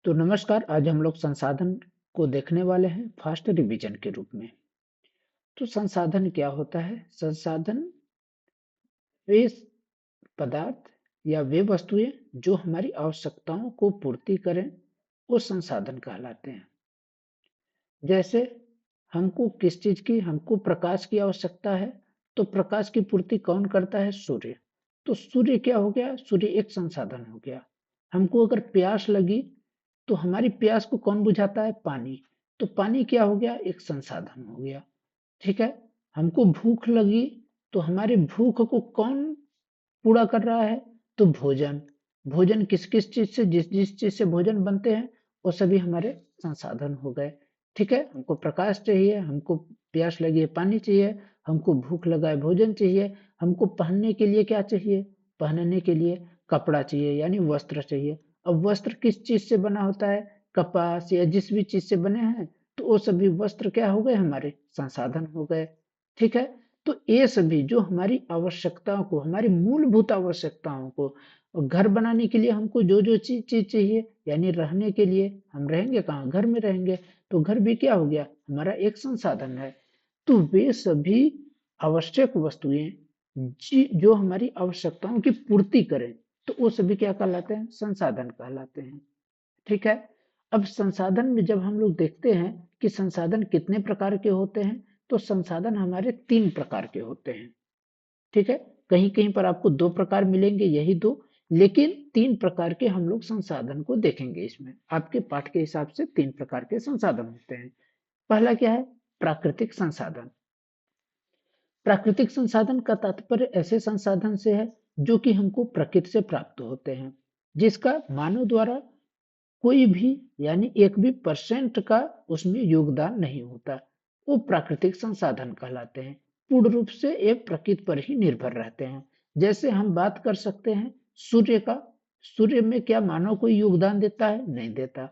तो नमस्कार, आज हम लोग संसाधन को देखने वाले हैं फास्ट रिवीजन के रूप में। तो संसाधन क्या होता है? संसाधन वे पदार्थ या वे वस्तुएं जो हमारी आवश्यकताओं को पूर्ति करें, वो संसाधन कहलाते हैं। जैसे हमको प्रकाश की आवश्यकता है, तो प्रकाश की पूर्ति कौन करता है? सूर्य। तो सूर्य क्या हो गया? सूर्य एक संसाधन हो गया। हमको अगर प्यास लगी, तो हमारी प्यास को कौन बुझाता है? पानी। तो पानी क्या हो गया? एक संसाधन हो गया। ठीक है। हमको भूख लगी, तो हमारी भूख को कौन पूरा कर रहा है? तो भोजन। भोजन किस किस चीज से, जिस जिस चीज से भोजन बनते हैं, वो सभी हमारे संसाधन हो गए। ठीक है। हमको प्रकाश चाहिए, हमको प्यास लगी है, पानी चाहिए, हमको भूख लगा है, भोजन चाहिए, हमको पहनने के लिए क्या चाहिए? पहनने के लिए कपड़ा चाहिए, यानी वस्त्र चाहिए। अब वस्त्र किस चीज से बना होता है? कपास या जिस भी चीज से बने हैं, तो वो सभी वस्त्र क्या हो गए? हमारे संसाधन हो गए। ठीक है। तो ये सभी जो हमारी आवश्यकताओं को, हमारी मूलभूत आवश्यकताओं को, और घर बनाने के लिए हमको जो जो चीज चीज चाहिए, यानी रहने के लिए, हम रहेंगे कहाँ? घर में रहेंगे। तो घर भी क्या हो गया? हमारा एक संसाधन है। तो वे सभी आवश्यक वस्तुएं जो हमारी आवश्यकताओं की पूर्ति करें, तो वो सभी क्या कहलाते हैं? संसाधन कहलाते हैं। ठीक है। अब संसाधन में जब हम लोग देखते हैं कि संसाधन कितने प्रकार के होते हैं, तो संसाधन हमारे 3 प्रकार के होते हैं। ठीक है। कहीं कहीं पर आपको 2 प्रकार मिलेंगे, यही 2, लेकिन 3 प्रकार के हम लोग संसाधन को देखेंगे। इसमें आपके पाठ के हिसाब से 3 प्रकार के संसाधन होते हैं। पहला क्या है? प्राकृतिक संसाधन। प्राकृतिक संसाधन का तात्पर्य ऐसे संसाधन से है जो कि हमको प्रकृति से प्राप्त होते हैं, जिसका मानव द्वारा कोई भी, यानी एक भी परसेंट का उसमें योगदान नहीं होता। वो प्राकृतिक संसाधन कहलाते हैं। पूर्ण रूप से ये प्रकृति पर ही निर्भर रहते हैं। जैसे हम बात कर सकते हैं सूर्य का। सूर्य में क्या मानव कोई योगदान देता है? नहीं देता।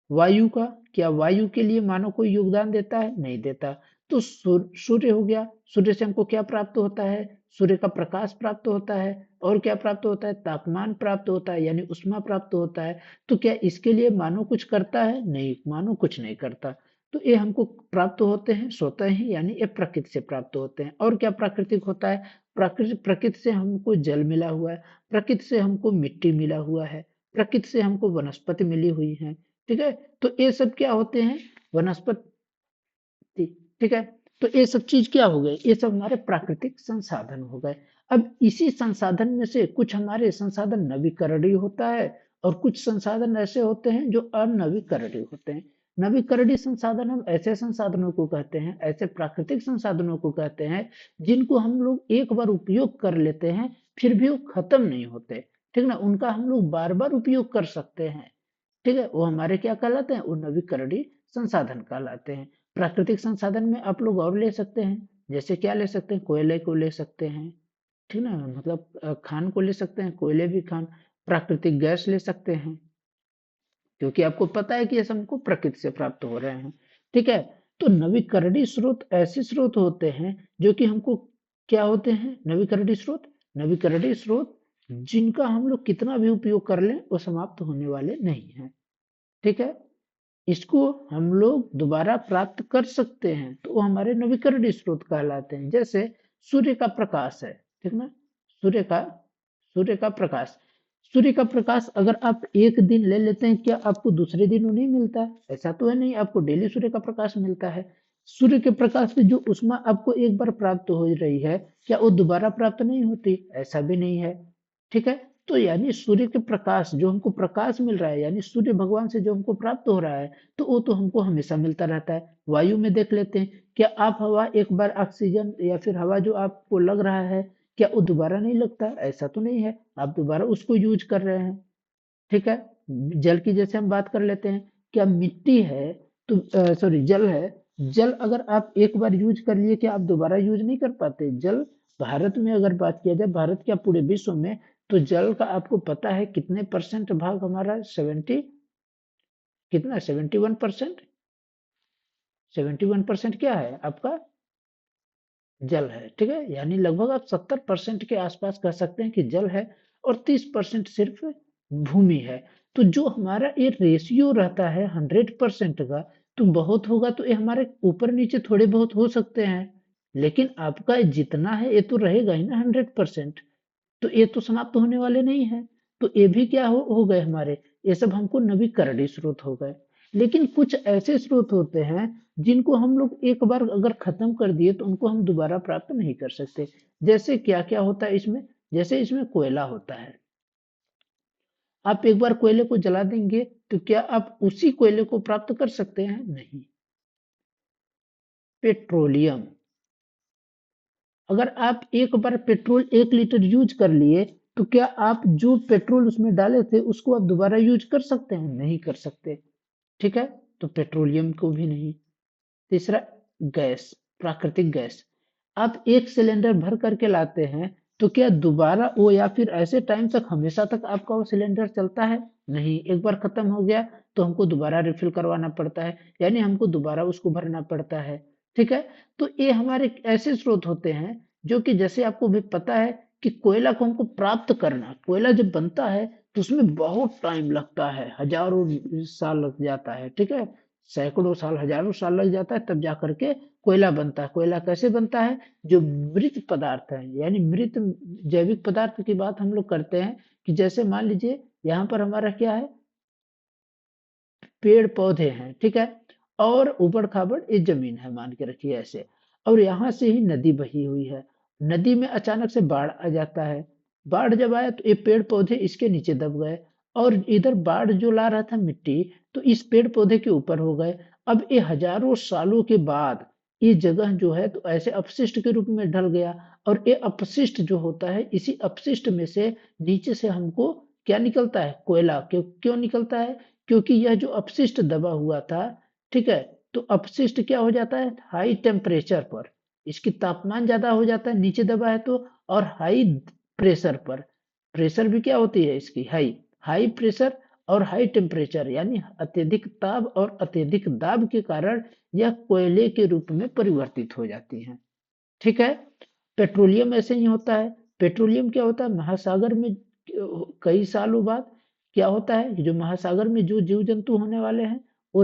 वायु का, क्या वायु के लिए मानव कोई योगदान देता है? नहीं देता। तो सूर्य हो गया। सूर्य से हमको क्या प्राप्त होता है? सूर्य का प्रकाश प्राप्त होता है। और क्या प्राप्त होता है? तापमान प्राप्त होता है, यानी ऊष्मा प्राप्त होता है। तो क्या इसके लिए मानव कुछ करता है? नहीं, मानव कुछ नहीं करता। तो ये हमको प्राप्त होते हैं स्वतः ही, यानी ये प्रकृति से प्राप्त होते हैं। और क्या प्राकृतिक होता है? प्रकृति से हमको जल मिला हुआ है, प्रकृति से हमको मिट्टी मिला हुआ है, प्रकृति से हमको वनस्पति मिली हुई है। ठीक है। तो ये सब क्या होते हैं? वनस्पति। ठीक है। तो ये सब चीज क्या हो गए? ये सब हमारे प्राकृतिक संसाधन हो गए। अब इसी संसाधन में से कुछ हमारे संसाधन नवीकरणीय होता है, और कुछ संसाधन ऐसे होते हैं जो अनवीकरणीय होते हैं। नवीकरणीय संसाधन हम ऐसे संसाधनों को कहते हैं, ऐसे प्राकृतिक संसाधनों को कहते हैं, जिनको हम लोग एक बार उपयोग कर लेते हैं, फिर भी वो खत्म नहीं होते। ठीक ना? उनका हम लोग बार बार उपयोग कर सकते हैं। ठीक है। वो हमारे क्या कहलाते हैं? वो नवीकरणीय संसाधन कहलाते हैं। प्राकृतिक संसाधन में आप लोग और ले सकते हैं। जैसे क्या ले सकते हैं? कोयले को ले सकते हैं। ठीक ना? मतलब खान को ले सकते हैं, कोयले भी खान। प्राकृतिक गैस ले सकते हैं, क्योंकि आपको पता है कि ये सब हमको प्रकृति से प्राप्त हो रहे हैं। ठीक है। तो नवीकरणीय स्रोत ऐसे स्रोत होते हैं जो कि हमको क्या होते हैं? नवीकरणीय स्रोत। नवीकरणीय स्रोत जिनका हम लोग कितना भी उपयोग कर लें, वो समाप्त होने वाले नहीं है। ठीक है। इसको हम लोग दोबारा प्राप्त कर सकते हैं, तो वो हमारे नवीकरणीय स्रोत कहलाते हैं। जैसे सूर्य का प्रकाश है। ठीक ना? सूर्य का सूर्य का प्रकाश। सूर्य का प्रकाश अगर आप एक दिन ले लेते हैं, क्या आपको दूसरे दिन वो नहीं मिलता? ऐसा तो है नहीं, आपको डेली सूर्य का प्रकाश मिलता है। सूर्य के प्रकाश से जो ऊष्मा आपको एक बार प्राप्त हो रही है, क्या वो दोबारा प्राप्त नहीं होती? ऐसा भी नहीं है। ठीक है। तो यानी सूर्य के प्रकाश, जो हमको प्रकाश मिल रहा है, यानी सूर्य भगवान से जो हमको प्राप्त हो रहा है, तो वो तो हमको हमेशा मिलता रहता है। वायु में देख लेते हैं, क्या आप हवा एक बार ऑक्सीजन या फिर हवा जो आपको लग रहा है, क्या वो दोबारा नहीं लगता? ऐसा तो नहीं है, आप दोबारा उसको यूज कर रहे हैं। ठीक है। जल की जैसे हम बात कर लेते हैं, क्या मिट्टी है, तो सॉरी जल है। जल अगर आप एक बार यूज कर लिए, क्या आप दोबारा यूज नहीं कर पाते? जल, भारत में अगर बात किया जाए, भारत क्या पूरे विश्व में, तो जल का आपको पता है कितने परसेंट भाग हमारा? 70, कितना? 71%। 71% क्या है आपका? जल है। ठीक है। यानी लगभग आप 70% के आसपास कह सकते हैं कि जल है, और 30% सिर्फ भूमि है। तो जो हमारा ये रेशियो रहता है 100% का, तो बहुत होगा तो ये हमारे ऊपर नीचे थोड़े बहुत हो सकते हैं, लेकिन आपका जितना है ये तो रहेगा ही ना 100%। तो ये तो समाप्त होने वाले नहीं है। तो ये भी क्या हो गए हमारे, ये सब हमको नवीकरणीय स्रोत हो गए। लेकिन कुछ ऐसे स्रोत होते हैं जिनको हम लोग एक बार अगर खत्म कर दिए तो उनको हम दोबारा प्राप्त नहीं कर सकते। जैसे क्या क्या होता है इसमें, जैसे इसमें कोयला होता है। आप एक बार कोयले को जला देंगे तो क्या आप उसी कोयले को प्राप्त कर सकते हैं? नहीं। पेट्रोलियम, अगर आप एक बार पेट्रोल 1 लीटर यूज कर लिए तो क्या आप जो पेट्रोल उसमें डाले थे उसको आप दोबारा यूज कर सकते हैं? नहीं कर सकते। ठीक है, तो पेट्रोलियम को भी नहीं। तीसरा, गैस, प्राकृतिक गैस। आप एक सिलेंडर भर करके लाते हैं तो क्या दोबारा वो या फिर ऐसे टाइम तक हमेशा तक आपका वो सिलेंडर चलता है? नहीं, एक बार खत्म हो गया तो हमको दोबारा रिफिल करवाना पड़ता है, यानी हमको दोबारा उसको भरना पड़ता है। ठीक है, तो ये हमारे ऐसे स्रोत होते हैं जो कि जैसे आपको भी पता है कि कोयला को हमको प्राप्त करना, कोयला जब बनता है तो उसमें बहुत टाइम लगता है, हजारों साल लग जाता है। ठीक है, सैकड़ों साल, हजारों साल लग जाता है तब जा करके कोयला बनता है। कोयला कैसे बनता है? जो मृत पदार्थ है, यानी मृत जैविक पदार्थ की बात हम लोग करते हैं कि जैसे मान लीजिए यहाँ पर हमारा क्या है, पेड़ पौधे हैं, ठीक है, और ऊबड़ खाबड़ ये जमीन है मान के रखिए ऐसे, और यहाँ से ही नदी बही हुई है। नदी में अचानक से बाढ़ आ जाता है। बाढ़ जब आया तो ये पेड़ पौधे इसके नीचे दब गए, और इधर बाढ़ जो ला रहा था मिट्टी, तो इस पेड़ पौधे के ऊपर हो गए। अब ये हजारों सालों के बाद ये जगह जो है तो ऐसे अपशिष्ट के रूप में ढल गया। और ये अपशिष्ट जो होता है, इसी अपशिष्ट में से नीचे से हमको क्या निकलता है? कोयला। क्यों क्यों निकलता है? क्योंकि यह जो अपशिष्ट दबा हुआ था, ठीक है, तो अपशिष्ट क्या हो जाता है? हाई टेम्परेचर पर, इसकी तापमान ज्यादा हो जाता है नीचे दबा है तो, और हाई प्रेशर पर, प्रेशर भी क्या होती है इसकी? हाई। हाई प्रेशर और हाई टेम्परेचर यानी अत्यधिक ताप और अत्यधिक दाब के कारण यह कोयले के रूप में परिवर्तित हो जाती है। ठीक है, पेट्रोलियम ऐसे ही होता है। पेट्रोलियम क्या होता है? महासागर में कई सालों बाद क्या होता है, जो महासागर में जो जीव जंतु होने वाले हैं वो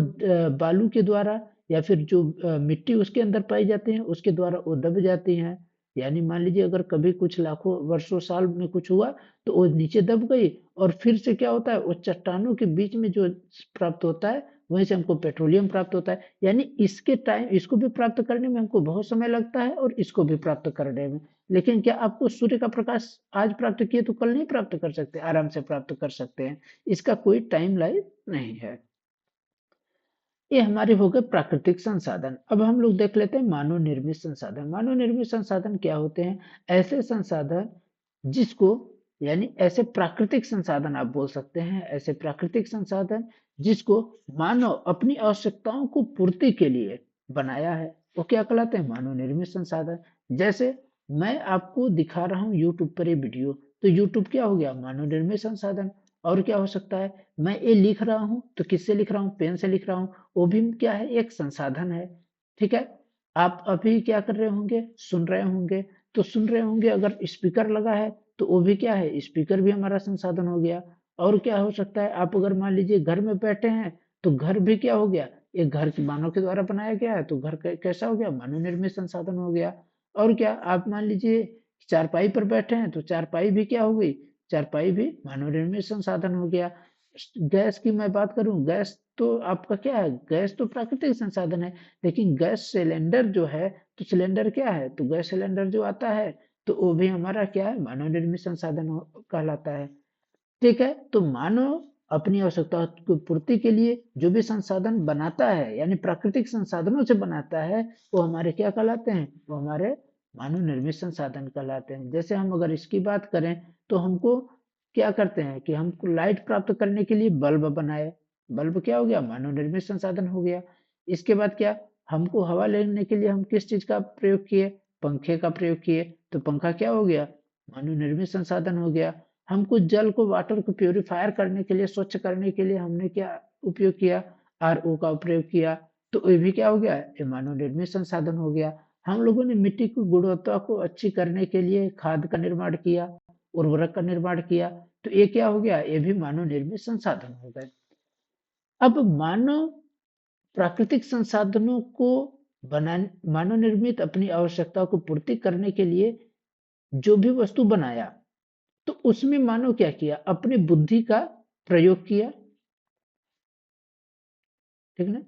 बालू के द्वारा या फिर जो मिट्टी उसके अंदर पाई जाती है उसके द्वारा वो दब जाती हैं। यानी मान लीजिए अगर कभी कुछ लाखों वर्षों साल में कुछ हुआ तो वो नीचे दब गई, और फिर से क्या होता है, वो चट्टानों के बीच में जो प्राप्त होता है वहीं से हमको पेट्रोलियम प्राप्त होता है। यानी इसके टाइम, इसको भी प्राप्त करने में हमको बहुत समय लगता है और इसको भी प्राप्त करने में। लेकिन क्या आपको सूर्य का प्रकाश आज प्राप्त किए तो कल नहीं प्राप्त कर सकते? आराम से प्राप्त कर सकते हैं, इसका कोई टाइम लाइन नहीं है। ये हमारे हो गए प्राकृतिक संसाधन। अब हम लोग देख लेते हैं मानव निर्मित संसाधन। मानव निर्मित संसाधन क्या होते हैं? ऐसे संसाधन जिसको, यानी ऐसे प्राकृतिक संसाधन आप बोल सकते हैं, ऐसे प्राकृतिक संसाधन जिसको मानव अपनी आवश्यकताओं को पूर्ति के लिए बनाया है, वो क्या कहलाते हैं? मानव निर्मित संसाधन। जैसे मैं आपको दिखा रहा हूँ यूट्यूब पर ये वीडियो, तो यूट्यूब क्या हो गया? मानव निर्मित संसाधन। और क्या हो सकता है? मैं ये लिख रहा हूँ तो किससे लिख रहा हूँ? पेन से लिख रहा हूँ, वो भी क्या है? एक संसाधन है। ठीक है, आप अभी क्या कर रहे होंगे? सुन रहे होंगे, तो सुन रहे होंगे, अगर स्पीकर लगा है तो वो भी क्या है? स्पीकर भी हमारा संसाधन हो गया। और क्या हो सकता है? आप अगर मान लीजिए घर में बैठे हैं तो घर भी क्या हो गया? एक घर की मानव के द्वारा बनाया गया है तो घर कैसा हो गया? मानव निर्मित संसाधन हो गया। और क्या, आप मान लीजिए चारपाई पर बैठे हैं तो चारपाई भी क्या हो गई? चारपाई भी मानव निर्मित संसाधन हो गया। गैस की मैं बात करूं, गैस तो आपका क्या है? गैस तो प्राकृतिक संसाधन है, लेकिन गैस सिलेंडर जो है, तो सिलेंडर क्या है? तो गैस सिलेंडर जो आता है तो वो भी हमारा क्या है? मानव निर्मित संसाधन कहलाता है। ठीक है, तो मानव अपनी आवश्यकता की पूर्ति के लिए जो भी संसाधन बनाता है, यानी प्राकृतिक संसाधनों से बनाता है, वो हमारे क्या कहलाते हैं? वो हमारे मानव निर्मित संसाधन कहलाते हैं। जैसे हम अगर इसकी बात करें तो हमको क्या करते हैं कि हमको लाइट प्राप्त करने के लिए बल्ब बनाए। बल्ब क्या हो गया? मानव निर्मित संसाधन हो गया। इसके बाद क्या, हमको हवा लेने के लिए हम किस चीज का प्रयोग किए? पंखे का प्रयोग किए, तो पंखा क्या हो गया? मानव निर्मित संसाधन हो गया। हमको जल को, वाटर को प्यूरिफायर करने के लिए, स्वच्छ करने के लिए हमने क्या उपयोग किया? आरओ का प्रयोग किया, तो ये भी क्या हो गया? ये मानव निर्मित संसाधन हो गया। हम लोगों ने मिट्टी की गुणवत्ता को अच्छी करने के लिए खाद का निर्माण किया, उर्वरक का निर्माण किया, तो ये क्या हो गया, ये भी मानव निर्मित संसाधन हो गए। अब मानव प्राकृतिक संसाधनों को बनाने, मानव निर्मित अपनी आवश्यकताओं को पूर्ति करने के लिए जो भी वस्तु बनाया, तो उसमें मानव क्या किया, अपनी बुद्धि का प्रयोग किया, ठीक ना,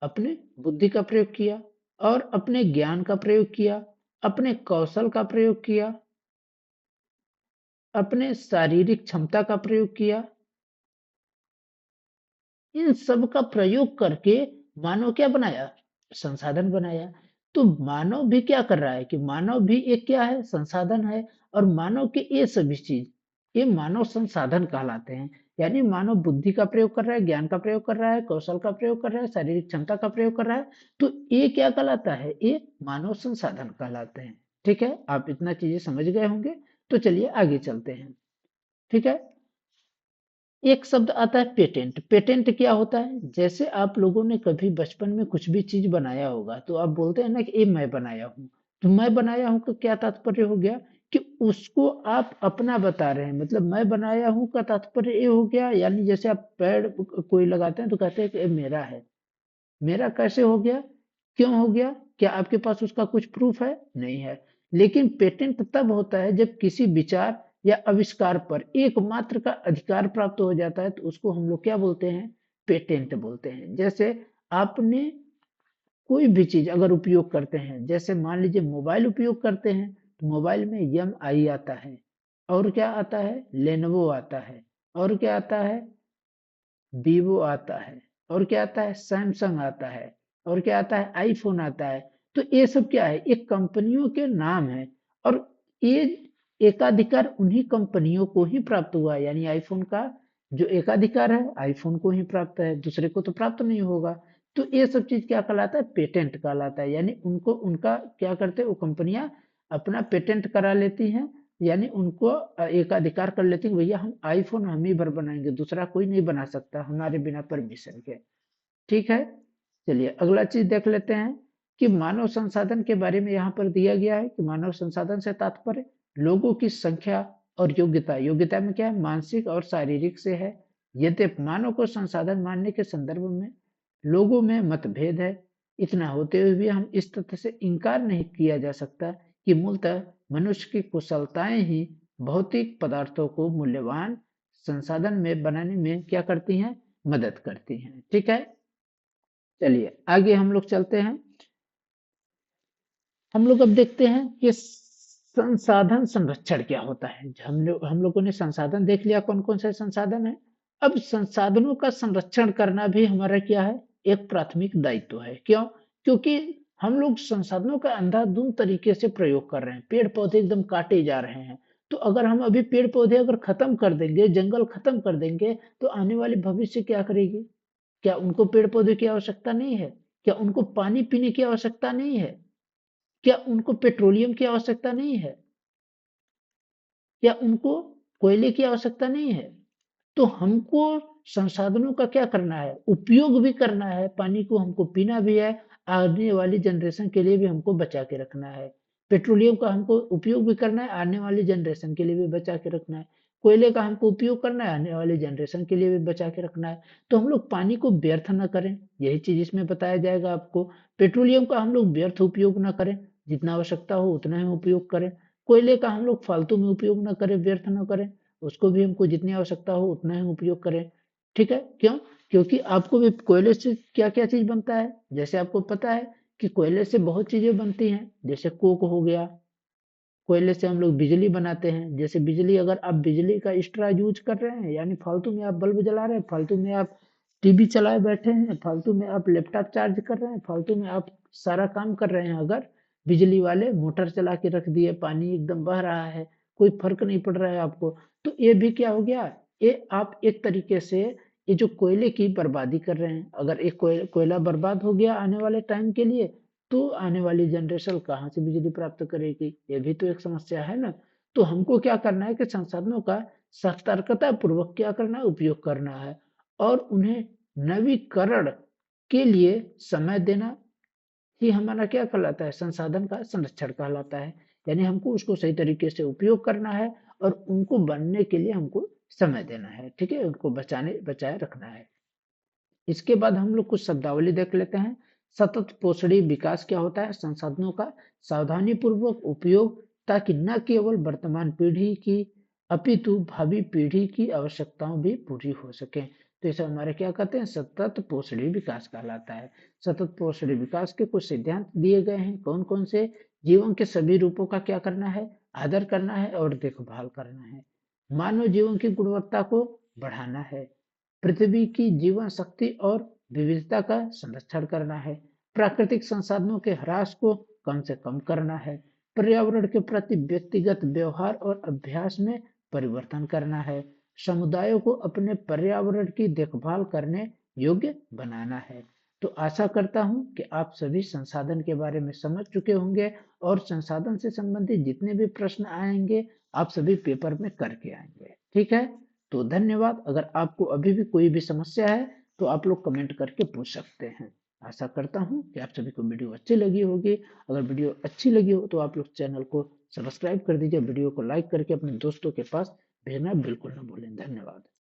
अपने बुद्धि का प्रयोग किया और अपने ज्ञान का प्रयोग किया, अपने कौशल का प्रयोग किया, अपने शारीरिक क्षमता का प्रयोग किया। इन सब का प्रयोग करके मानव क्या बनाया, संसाधन बनाया। तो मानव भी क्या कर रहा है कि मानव भी एक क्या है, संसाधन है। और मानव के ये सभी चीज, ये मानव संसाधन कहलाते हैं। यानी मानव बुद्धि का प्रयोग कर रहा है, ज्ञान का प्रयोग कर रहा है, कौशल का प्रयोग कर रहा है, शारीरिक क्षमता का प्रयोग कर रहा है। तो ये क्या कहलाता है, ये मानव संसाधन कहलाते हैं। ठीक है, आप इतना चीजें समझ गए होंगे। तो चलिए आगे चलते हैं। ठीक है, एक शब्द आता है पेटेंट। पेटेंट क्या होता है, जैसे आप लोगों ने कभी बचपन में कुछ भी चीज बनाया होगा, तो आप बोलते हैं ना कि ये मैं बनाया हूँ। तो मैं बनाया हूँ का क्या तात्पर्य हो गया कि उसको आप अपना बता रहे हैं। मतलब मैं बनाया हूँ का तात्पर्य ये हो गया, यानी जैसे आप पेड़ कोई लगाते हैं तो कहते हैं कि ये मेरा है। मेरा कैसे हो गया, क्यों हो गया, क्या आपके पास उसका कुछ प्रूफ है, नहीं है। लेकिन पेटेंट तब होता है जब किसी विचार या आविष्कार पर एकमात्र का अधिकार प्राप्त हो जाता है, तो उसको हम लोग क्या बोलते हैं, पेटेंट बोलते हैं। जैसे आपने कोई भी चीज अगर उपयोग करते हैं, जैसे मान लीजिए मोबाइल उपयोग करते हैं, तो मोबाइल में एम आई आता है, और क्या आता है, लेनोवो आता है, और क्या आता है, वीवो आता है, और क्या आता है, सैमसंग आता है, और क्या आता है, आईफोन आता है। तो ये सब क्या है, एक कंपनियों के नाम है। और ये एकाधिकार उन्हीं कंपनियों को ही प्राप्त हुआ है। यानी आईफोन का जो एकाधिकार है, आईफोन को ही प्राप्त है, दूसरे को तो प्राप्त नहीं होगा। तो ये सब चीज क्या कहलाता है, पेटेंट कहलाता है। यानी उनको उनका क्या करते हैं, वो कंपनियां अपना पेटेंट करा लेती हैं। यानी उनको एकाधिकार कर लेती हैं, भैया हम आईफोन हम ही भर बनाएंगे, दूसरा कोई नहीं बना सकता हमारे बिना परमिशन के। ठीक है, चलिए अगला चीज देख लेते हैं कि मानव संसाधन के बारे में यहाँ पर दिया गया है कि मानव संसाधन से तात्पर्य लोगों की संख्या और योग्यता। योग्यता में क्या है, मानसिक और शारीरिक से है। यद्यपि मानव को संसाधन मानने के संदर्भ में लोगों में मतभेद है, इतना होते हुए भी हम इस तथ्य से इनकार नहीं किया जा सकता कि मूलतः मनुष्य की कुशलताएं ही भौतिक पदार्थों को मूल्यवान संसाधन में बनाने में क्या करती हैं, मदद करती हैं। ठीक है, चलिए आगे हम लोग चलते हैं। हम लोग अब देखते हैं कि संसाधन संरक्षण क्या होता है। हम लोगों ने संसाधन देख लिया, कौन कौन से संसाधन है। अब संसाधनों का संरक्षण करना भी हमारा क्या है, एक प्राथमिक दायित्व है। क्यों, क्योंकि हम लोग संसाधनों का अंधाधुंध तरीके से प्रयोग कर रहे हैं, पेड़ पौधे एकदम काटे जा रहे हैं। तो अगर हम अभी पेड़ पौधे अगर खत्म कर देंगे, जंगल खत्म कर देंगे, तो आने वाली भविष्य क्या करेगी। क्या उनको पेड़ पौधे की आवश्यकता नहीं है, क्या उनको पानी पीने की आवश्यकता नहीं है, क्या उनको पेट्रोलियम की आवश्यकता नहीं है, क्या उनको कोयले की आवश्यकता नहीं है। तो हमको संसाधनों का क्या करना है, उपयोग भी करना है, पानी को हमको पीना भी है, आने वाली जनरेशन के लिए भी हमको बचा के रखना है। पेट्रोलियम का हमको उपयोग भी करना है, आने वाली जनरेशन के लिए भी बचा के रखना है। कोयले का हमको उपयोग करना है, आने वाली जनरेशन के लिए भी बचा के रखना है। तो हम लोग पानी को व्यर्थ न करें, यही चीज इसमें बताया जाएगा आपको। पेट्रोलियम का हम लोग व्यर्थ उपयोग न करें, जितना आवश्यकता हो उतना ही उपयोग करें। कोयले का हम लोग फालतू में उपयोग न करें, व्यर्थ न करें, उसको भी हमको जितनी आवश्यकता हो उतना ही उपयोग करें। ठीक है, क्यों, क्योंकि आपको भी कोयले से क्या क्या चीज बनता है, जैसे आपको पता है कि कोयले से बहुत चीजें बनती हैं। जैसे कोक हो गया, कोयले से हम लोग बिजली बनाते हैं। जैसे बिजली, अगर आप बिजली का एक्स्ट्रा यूज कर रहे हैं, यानी फालतू में आप बल्ब जला रहे हैं, फालतू में आप टीवी चलाए बैठे हैं, फालतू में आप लैपटॉप चार्ज कर रहे हैं, फालतू में आप सारा काम कर रहे हैं, अगर बिजली वाले मोटर चला के रख दिए, पानी एकदम बह रहा है, कोई फर्क नहीं पड़ रहा है आपको, तो ये भी क्या हो गया, ये आप एक तरीके से ये जो कोयले की बर्बादी कर रहे हैं। अगर एक कोयला बर्बाद हो गया आने वाले टाइम के लिए, तो आने वाली जनरेशन कहाँ से बिजली प्राप्त करेगी, ये भी तो एक समस्या है ना। तो हमको क्या करना है कि संसाधनों का सतर्कता पूर्वक क्या करना है, उपयोग करना है, और उन्हें नवीकरण के लिए समय देना ही हमारा क्या कहलाता है, संसाधन का संरक्षण कहलाता है। यानी हमको उसको सही तरीके से उपयोग करना है, और उनको बनने के लिए हमको समय देना है, ठीक है, उनको बचाए रखना है। इसके बाद हम लोग कुछ शब्दावली देख लेते हैं। सतत पोषणी विकास क्या होता है? संसाधनों का सावधानी पूर्वक उपयोग, ताकि न केवल वर्तमान पीढ़ी की अपितु भावी पीढ़ी की आवश्यकताओं भी पूरी हो सके। तो इसे हमारे क्या कहते हैं? सतत पोषणी विकास कहलाता है। सतत पोषणी विकास के कुछ सिद्धांत दिए गए हैं। कौन कौन से? जीवन के सभी रूपों का क्या करना है? आदर करना है और देखभाल करना है। मानव जीवन की गुणवत्ता को बढ़ाना है। पृथ्वी की जीवन शक्ति और विविधता का संरक्षण करना है। प्राकृतिक संसाधनों के ह्रास को कम से कम करना है। पर्यावरण के प्रति व्यक्तिगत व्यवहार और अभ्यास में परिवर्तन करना है। समुदायों को अपने पर्यावरण की देखभाल करने योग्य बनाना है। तो आशा करता हूं कि आप सभी संसाधन के बारे में समझ चुके होंगे, और संसाधन से संबंधित जितने भी प्रश्न आएंगे आप सभी पेपर में करके आएंगे। ठीक है, तो धन्यवाद। अगर आपको अभी भी कोई भी समस्या है तो आप लोग कमेंट करके पूछ सकते हैं। आशा करता हूँ कि आप सभी को वीडियो अच्छी लगी होगी। अगर वीडियो अच्छी लगी हो तो आप लोग चैनल को सब्सक्राइब कर दीजिए, वीडियो को लाइक करके अपने दोस्तों के पास भेजना बिल्कुल ना भूलें। धन्यवाद।